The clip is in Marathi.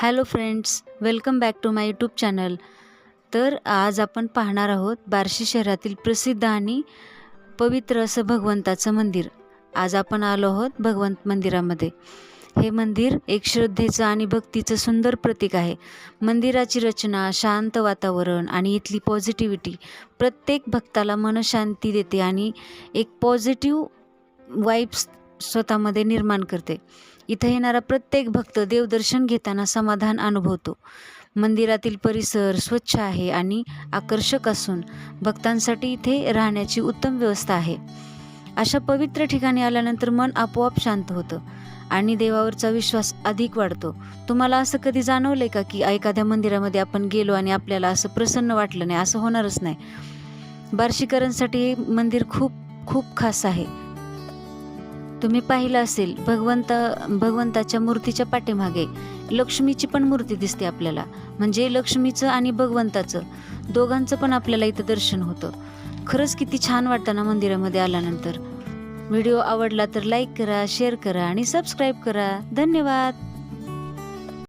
Hello friends, welcome back to my YouTube channel. तर आज आपण पाहणार आहोत बार्शी शहरातील प्रसिद्ध आणि पवित्र असं भगवंताचं मंदिर. आज आपण आलो आहोत भगवंत मंदिरामध्ये. हे मंदिर एक श्रद्धेचं आणि भक्तीचं सुंदर प्रतीक आहे. मंदिराची रचना, शांत वातावरण आणि इथली पॉझिटिव्हिटी प्रत्येक भक्ताला मनशांती देते आणि एक पॉझिटिव्ह वाइब्स स्वतःमध्ये निर्माण करते. इथे येणारा प्रत्येक भक्त देवदर्शन घेताना समाधान अनुभवतो. मंदिरातील परिसर स्वच्छ आहे आणि आकर्षक असून भक्तांसाठी इथे राहण्याची उत्तम व्यवस्था आहे. अशा पवित्र ठिकाणी आल्यानंतर मन आपोआप शांत होतं आणि देवावरचा विश्वास अधिक वाढतो. तुम्हाला असं कधी जाणवलंय का की एखाद्या मंदिरामध्ये आपण गेलो आणि आपल्याला असं प्रसन्न वाटलं नाही? असं होणारच नाही. बार्शीकरांसाठी हे मंदिर खूप खूप खास आहे. तुम्ही पाहिलं असेल, भगवंताच्या मूर्तीच्या पाठीमागे लक्ष्मीची पण मूर्ती दिसते आपल्याला. म्हणजे लक्ष्मीचं आणि भगवंताचं दोघांचं पण आपल्याला इथं दर्शन होतं. खरंच किती छान वाटतं ना मंदिरामध्ये आल्यानंतर. व्हिडिओ आवडला तर लाईक करा, शेअर करा आणि सबस्क्राईब करा. धन्यवाद.